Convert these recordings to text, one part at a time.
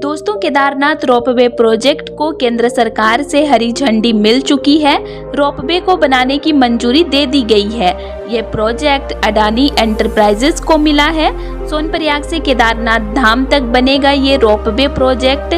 दोस्तों, Kedarnath ropeway project को केंद्र सरकार से हरी झंडी मिल चुकी है। रोपवे को बनाने की मंजूरी दे दी गई है। ये प्रोजेक्ट अडानी एंटरप्राइजेस को मिला है। सोनप्रयाग से केदारनाथ धाम तक बनेगा ये रोपवे प्रोजेक्ट,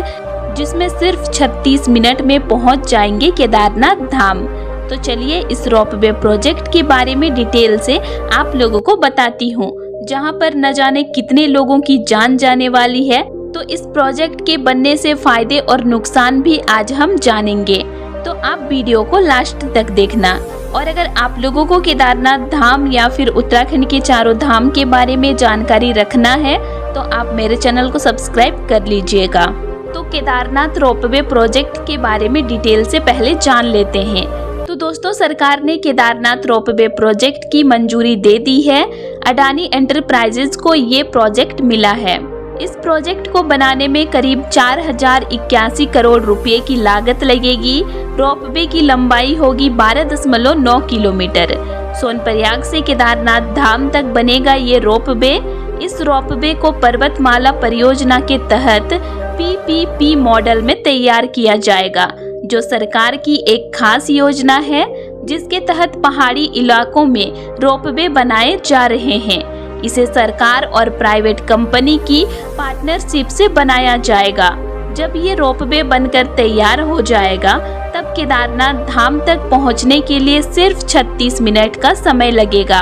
जिसमें सिर्फ 36 मिनट में पहुंच जाएंगे केदारनाथ धाम। तो चलिए इस रोपवे प्रोजेक्ट के बारे में डिटेल से आप लोगों को बताती हूँ, जहाँ पर न जाने कितने लोगों की जान जाने वाली है। तो इस प्रोजेक्ट के बनने से फायदे और नुकसान भी आज हम जानेंगे, तो आप वीडियो को लास्ट तक देखना। और अगर आप लोगों को केदारनाथ धाम या फिर उत्तराखंड के चारों धाम के बारे में जानकारी रखना है तो आप मेरे चैनल को सब्सक्राइब कर लीजिएगा। तो केदारनाथ रोपवे प्रोजेक्ट के बारे में डिटेल से पहले जान लेते हैं। तो दोस्तों, सरकार ने केदारनाथ रोपवे प्रोजेक्ट की मंजूरी दे दी है। अडानी एंटरप्राइजेस को ये प्रोजेक्ट मिला है। इस प्रोजेक्ट को बनाने में करीब 4081 करोड़ रुपए की लागत लगेगी। रोपवे की लंबाई होगी 12.9 किलोमीटर। सोनप्रयाग से केदारनाथ धाम तक बनेगा ये रोपवे। इस रोपवे को पर्वतमाला परियोजना के तहत PPP मॉडल में तैयार किया जाएगा, जो सरकार की एक खास योजना है, जिसके तहत पहाड़ी इलाकों में रोपवे बनाए जा रहे हैं। इसे सरकार और प्राइवेट कंपनी की पार्टनरशिप से बनाया जाएगा। जब ये रोपवे बनकर तैयार हो जाएगा, तब केदारनाथ धाम तक पहुंचने के लिए सिर्फ 36 मिनट का समय लगेगा।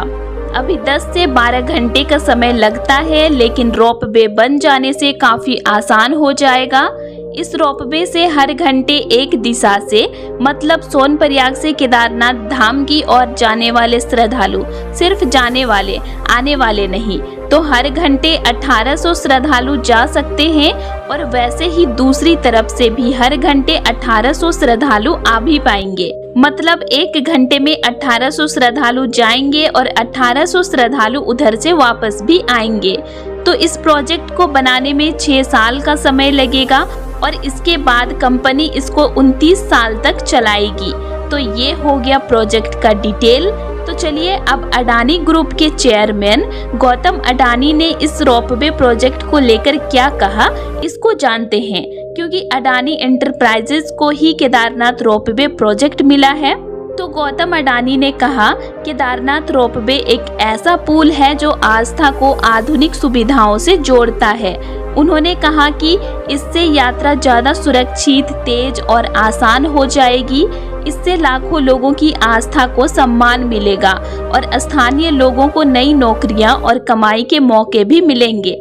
अभी 10 से 12 घंटे का समय लगता है, लेकिन रोपवे बन जाने से काफी आसान हो जाएगा। इस रोपवे से हर घंटे एक दिशा से, मतलब सोनप्रयाग से केदारनाथ धाम की ओर जाने वाले श्रद्धालु, सिर्फ जाने वाले, आने वाले नहीं, तो हर घंटे 1800 श्रद्धालु जा सकते हैं। और वैसे ही दूसरी तरफ से भी हर घंटे 1800 श्रद्धालु आ भी पाएंगे। मतलब एक घंटे में 1800 श्रद्धालु जाएंगे और 1800 श्रद्धालु उधर से वापस भी आएंगे। तो इस प्रोजेक्ट को बनाने में 6 साल का समय लगेगा और इसके बाद कंपनी इसको 29 साल तक चलाएगी। तो ये हो गया प्रोजेक्ट का डिटेल। तो चलिए अब अडानी ग्रुप के चेयरमैन गौतम अडानी ने इस रोपवे प्रोजेक्ट को लेकर क्या कहा, इसको जानते हैं। क्योंकि अडानी एंटरप्राइजेस को ही केदारनाथ रोपवे प्रोजेक्ट मिला है। तो गौतम अडानी ने कहा, केदारनाथ रोपवे एक ऐसा पुल है जो आस्था को आधुनिक सुविधाओं से जोड़ता है। उन्होंने कहा कि इससे यात्रा ज्यादा सुरक्षित, तेज और आसान हो जाएगी। इससे लाखों लोगों की आस्था को सम्मान मिलेगा और स्थानीय लोगों को नई नौकरियां और कमाई के मौके भी मिलेंगे।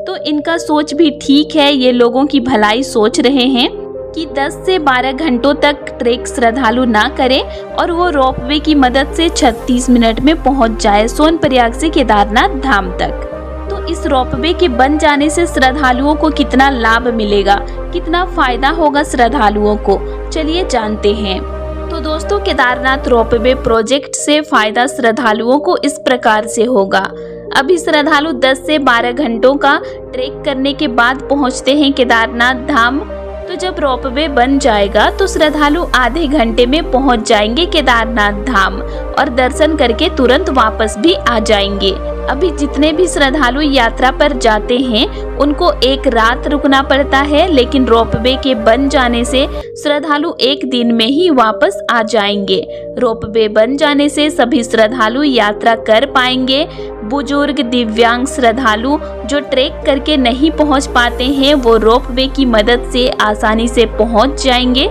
तो इनका सोच भी ठीक है। ये लोगों की भलाई सोच रहे हैं कि 10 से 12 घंटों तक ट्रेक श्रद्धालु ना करें और वो रोपवे की मदद से 36 मिनट में पहुंच जाए सोनप्रयाग से केदारनाथ धाम तक। तो इस रोपवे के बन जाने से श्रद्धालुओं को कितना लाभ मिलेगा, कितना फायदा होगा श्रद्धालुओं को, चलिए जानते हैं। तो दोस्तों, केदारनाथ रोपवे प्रोजेक्ट से फायदा श्रद्धालुओं को इस प्रकार से होगा। अभी श्रद्धालु 10 से 12 घंटों का ट्रेक करने के बाद पहुंचते हैं केदारनाथ धाम। तो जब रोपवे बन जाएगा तो श्रद्धालु आधे घंटे में पहुंच जाएंगे केदारनाथ धाम और दर्शन करके तुरंत वापस भी आ जाएंगे। अभी जितने भी श्रद्धालु यात्रा पर जाते हैं उनको एक रात रुकना पड़ता है, लेकिन रोपवे के बन जाने से श्रद्धालु एक दिन में ही वापस आ जाएंगे। रोपवे बन जाने से सभी श्रद्धालु यात्रा कर पाएंगे। बुजुर्ग, दिव्यांग श्रद्धालु जो ट्रेक करके नहीं पहुंच पाते हैं, वो रोपवे की मदद से आसानी से पहुंच जाएंगे।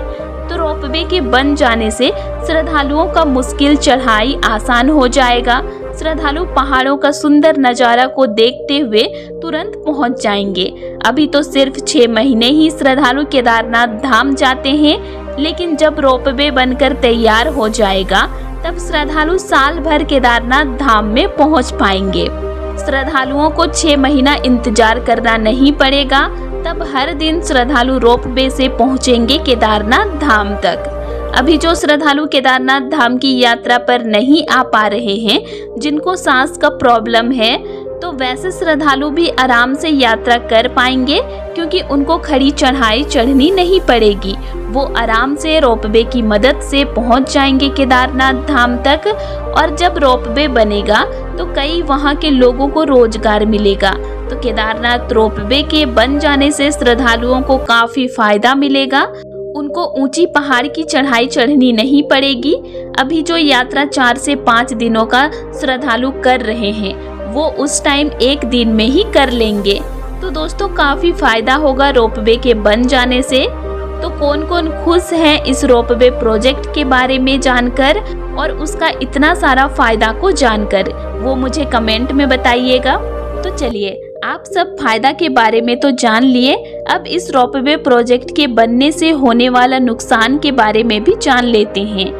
तो रोपवे के बन जाने से श्रद्धालुओं का मुश्किल चढ़ाई आसान हो जाएगा। श्रद्धालु पहाड़ों का सुंदर नजारा को देखते हुए तुरंत पहुंच जाएंगे। अभी तो सिर्फ 6 महीने ही श्रद्धालु केदारनाथ धाम जाते हैं, लेकिन जब रोपवे बनकर तैयार हो जाएगा तब श्रद्धालु साल भर केदारनाथ धाम में पहुंच पाएंगे। श्रद्धालुओं को 6 महीना इंतजार करना नहीं पड़ेगा। तब हर दिन श्रद्धालु रोपवे से पहुंचेंगे केदारनाथ धाम तक। अभी जो श्रद्धालु केदारनाथ धाम की यात्रा पर नहीं आ पा रहे हैं, जिनको सांस का प्रॉब्लम है, तो वैसे श्रद्धालु भी आराम से यात्रा कर पाएंगे, क्योंकि उनको खड़ी चढ़ाई चढ़नी नहीं पड़ेगी। वो आराम से रोपवे की मदद से पहुंच जाएंगे केदारनाथ धाम तक। और जब रोपवे बनेगा तो कई वहां के लोगों को रोजगार मिलेगा। तो केदारनाथ रोपवे के बन जाने से श्रद्धालुओं को काफी फायदा मिलेगा। उनको ऊंची पहाड़ की चढ़ाई चढ़नी नहीं पड़ेगी। अभी जो यात्रा 4 से 5 दिनों का श्रद्धालु कर रहे हैं, वो उस टाइम 1 दिन में ही कर लेंगे। तो दोस्तों, काफी फायदा होगा रोपवे के बन जाने से। तो कौन कौन खुश है इस रोपवे प्रोजेक्ट के बारे में जानकर और उसका इतना सारा फायदा को जानकर, वो मुझे कमेंट में बताइएगा। तो चलिए, आप सब फायदा के बारे में तो जान लिए, अब इस रोपवे प्रोजेक्ट के बनने से होने वाला नुकसान के बारे में भी जान लेते हैं।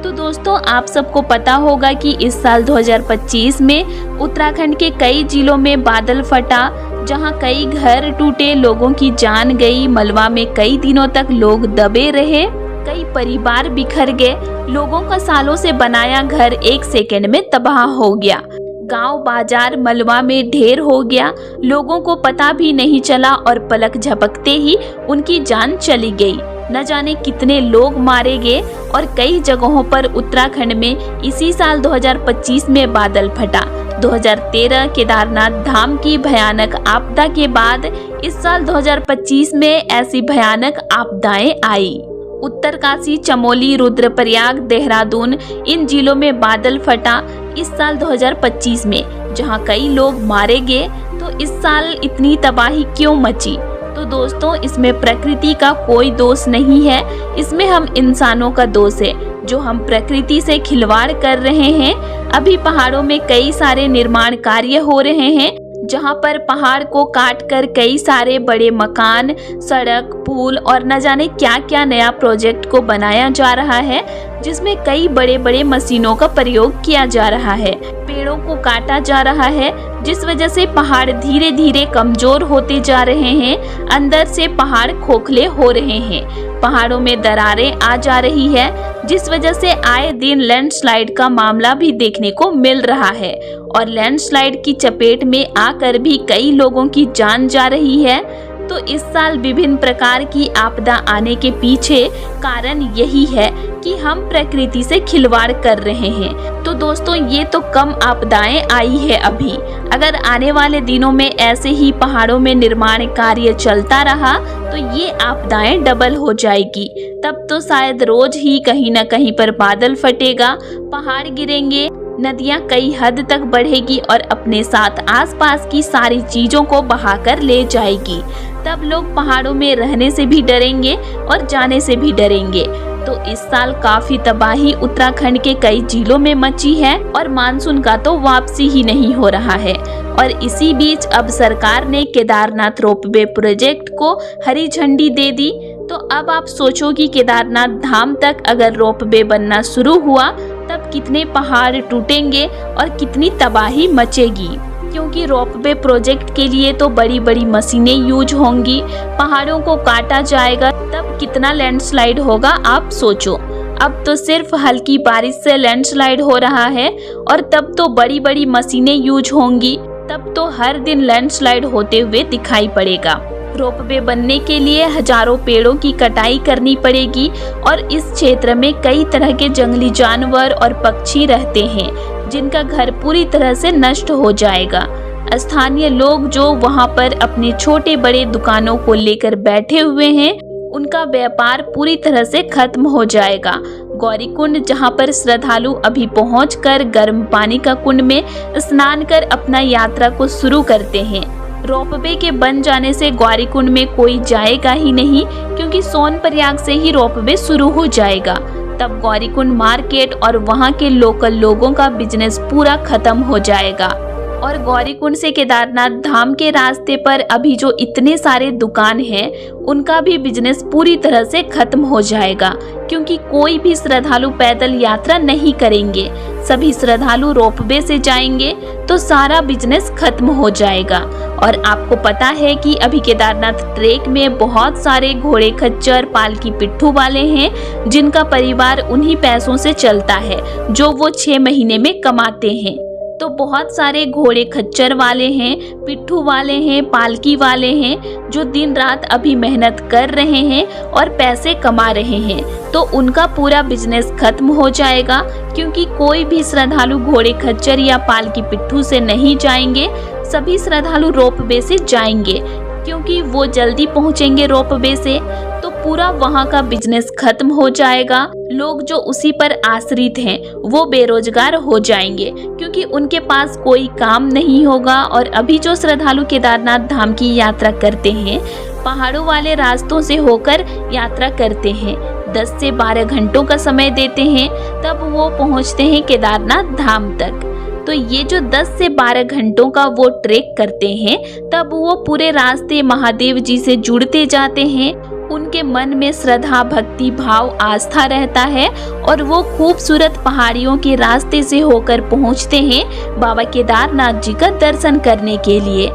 तो दोस्तों, आप सबको पता होगा कि इस साल 2025 में उत्तराखंड के कई जिलों में बादल फटा, जहां कई घर टूटे, लोगों की जान गई। मलबा में कई दिनों तक लोग दबे रहे, कई परिवार बिखर गए, लोगों का सालों से बनाया घर 1 सेकंड में तबाह हो गया। गांव बाजार मलबा में ढेर हो गया, लोगों को पता भी नहीं चला और पलक झपकते ही उनकी जान चली गई। न जाने कितने लोग मारे गए और कई जगहों पर उत्तराखंड में इसी साल 2025 में बादल फटा। 2013 केदारनाथ धाम की भयानक आपदा के बाद इस साल 2025 में ऐसी भयानक आपदाएं आई। उत्तरकाशी, चमोली, रुद्रप्रयाग, देहरादून, इन जिलों में बादल फटा इस साल 2025 में, जहां कई लोग मारे गए। तो इस साल इतनी तबाही क्यों मची? तो दोस्तों, इसमें प्रकृति का कोई दोष नहीं है, इसमें हम इंसानों का दोष है, जो हम प्रकृति से खिलवाड़ कर रहे हैं। अभी पहाड़ों में कई सारे निर्माण कार्य हो रहे हैं, जहां पर पहाड़ को काट कर कई सारे बड़े मकान, सड़क, पुल और न जाने क्या क्या नया प्रोजेक्ट को बनाया जा रहा है, जिसमें कई बड़े बड़े मशीनों का प्रयोग किया जा रहा है। पेड़ों को काटा जा रहा है, जिस वजह से पहाड़ धीरे धीरे कमजोर होते जा रहे हैं, अंदर से पहाड़ खोखले हो रहे हैं, पहाड़ों में दरारें आ जा रही है, जिस वजह से आए दिन लैंडस्लाइड का मामला भी देखने को मिल रहा है। और लैंडस्लाइड की चपेट में आकर भी कई लोगों की जान जा रही है। तो इस साल विभिन्न प्रकार की आपदा आने के पीछे कारण यही है कि हम प्रकृति से खिलवाड़ कर रहे हैं। तो दोस्तों, ये तो कम आपदाएं आई है अभी। अगर आने वाले दिनों में ऐसे ही पहाड़ों में निर्माण कार्य चलता रहा तो ये आपदाएं डबल हो जाएगी। तब तो शायद रोज ही कहीं न कहीं पर बादल फटेगा, पहाड़ गिरेंगे, नदियां कई हद तक बढ़ेगी और अपने साथ आसपास की सारी चीजों को बहाकर ले जाएगी। तब लोग पहाड़ों में रहने से भी डरेंगे और जाने से भी डरेंगे। तो इस साल काफी तबाही उत्तराखंड के कई जिलों में मची है और मानसून का तो वापसी ही नहीं हो रहा है। और इसी बीच अब सरकार ने केदारनाथ रोपवे प्रोजेक्ट को हरी झंडी दे दी। तो अब आप सोचो कि केदारनाथ धाम तक अगर रोपवे बनना शुरू हुआ तब कितने पहाड़ टूटेंगे और कितनी तबाही मचेगी, क्योंकि रोपवे प्रोजेक्ट के लिए तो बड़ी बड़ी मशीनें यूज होंगी, पहाड़ों को काटा जाएगा, तब कितना लैंडस्लाइड होगा आप सोचो। अब तो सिर्फ हल्की बारिश से लैंडस्लाइड हो रहा है और तब तो बड़ी बड़ी मशीनें यूज होंगी, तब तो हर दिन लैंडस्लाइड होते हुए दिखाई पड़ेगा। रोपवे बनने के लिए हजारों पेड़ों की कटाई करनी पड़ेगी और इस क्षेत्र में कई तरह के जंगली जानवर और पक्षी रहते हैं, जिनका घर पूरी तरह से नष्ट हो जाएगा। स्थानीय लोग जो वहां पर अपने छोटे बड़े दुकानों को लेकर बैठे हुए हैं, उनका व्यापार पूरी तरह से खत्म हो जाएगा। गौरीकुंड, जहां पर श्रद्धालु अभी पहुंचकर गर्म पानी का कुंड में स्नान कर अपना यात्रा को शुरू करते हैं, रोपवे के बन जाने से गौरीकुंड में कोई जाएगा ही नहीं, क्योंकि सोनप्रयाग से ही रोपवे शुरू हो जाएगा। तब गौरीकुंड मार्केट और वहां के लोकल लोगों का बिजनेस पूरा खत्म हो जाएगा। और गौरीकुंड से केदारनाथ धाम के रास्ते पर अभी जो इतने सारे दुकान हैं, उनका भी बिजनेस पूरी तरह से खत्म हो जाएगा, क्योंकि कोई भी श्रद्धालु पैदल यात्रा नहीं करेंगे, सभी श्रद्धालु रोपवे से जाएंगे, तो सारा बिजनेस खत्म हो जाएगा। और आपको पता है कि अभी केदारनाथ ट्रेक में बहुत सारे घोड़े खच्चर पालकी पिट्ठू वाले हैं, जिनका परिवार उन्हीं पैसों से चलता है जो वो 6 महीने में कमाते हैं। तो बहुत सारे घोड़े खच्चर वाले हैं, पिट्ठू वाले हैं, पालकी वाले हैं जो दिन रात अभी मेहनत कर रहे हैं और पैसे कमा रहे हैं। तो उनका पूरा बिजनेस खत्म हो जाएगा, क्योंकि कोई भी श्रद्धालु घोड़े खच्चर या पालकी पिट्ठू से नहीं जाएंगे। सभी श्रद्धालु रोपवे से जाएंगे, क्योंकि वो जल्दी पहुंचेंगे रोपवे से, तो पूरा वहां का बिजनेस खत्म हो जाएगा। लोग जो उसी पर आश्रित हैं वो बेरोजगार हो जाएंगे, क्योंकि उनके पास कोई काम नहीं होगा। और अभी जो श्रद्धालु केदारनाथ धाम की यात्रा करते हैं, पहाड़ों वाले रास्तों से होकर यात्रा करते हैं, 10 से 12 घंटों का समय देते हैं, तब वो पहुंचते हैं केदारनाथ धाम तक। तो ये जो 10 से 12 घंटों का वो ट्रेक करते हैं, तब वो पूरे रास्ते महादेव जी से जुड़ते जाते हैं। उनके मन में श्रद्धा, भक्ति भाव, आस्था रहता है और वो खूबसूरत पहाड़ियों के रास्ते से होकर पहुंचते हैं बाबा केदारनाथ जी का दर्शन करने के लिए।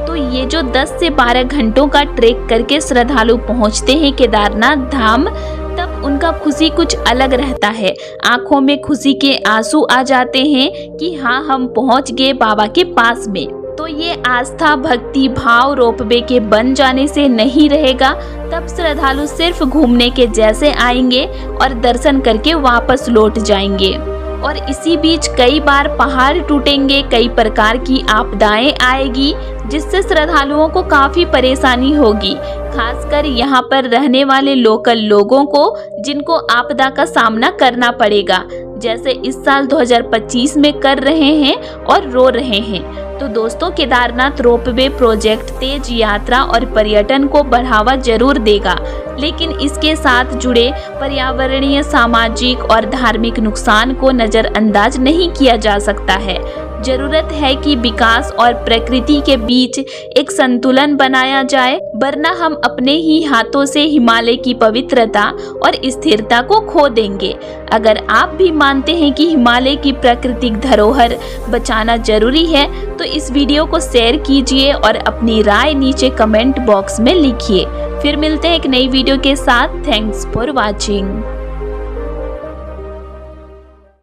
तो ये जो 10 से 12 घंटों का ट्रेक करके श्रद्धालु पहुंचते हैं केदारनाथ धाम, तब उनका खुशी कुछ अलग रहता है। आंखों में खुशी के आंसू आ जाते हैं कि हाँ, हम पहुंच गए बाबा के पास में। तो ये आस्था, भक्ति भाव रोपवे के बन जाने से नहीं रहेगा। तब श्रद्धालु सिर्फ घूमने के जैसे आएंगे और दर्शन करके वापस लौट जाएंगे। और इसी बीच कई बार पहाड़ टूटेंगे, कई प्रकार की आपदाएं आएगी, जिससे श्रद्धालुओं को काफी परेशानी होगी, खासकर यहाँ पर रहने वाले लोकल लोगों को, जिनको आपदा का सामना करना पड़ेगा, जैसे इस साल 2025 में कर रहे हैं और रो रहे हैं। तो दोस्तों, केदारनाथ रोपवे प्रोजेक्ट तेज यात्रा और पर्यटन को बढ़ावा जरूर देगा, लेकिन इसके साथ जुड़े पर्यावरणीय, सामाजिक और धार्मिक नुकसान को नजरअंदाज नहीं किया जा सकता है। जरूरत है कि विकास और प्रकृति के बीच एक संतुलन बनाया जाए, वरना हम अपने ही हाथों से हिमालय की पवित्रता और स्थिरता को खो देंगे। अगर आप भी मानते हैं कि हिमालय की प्राकृतिक धरोहर बचाना जरूरी है, तो इस वीडियो को शेयर कीजिए और अपनी राय नीचे कमेंट बॉक्स में लिखिए। फिर मिलते हैं एक नई वीडियो के साथ। Thanks for watching.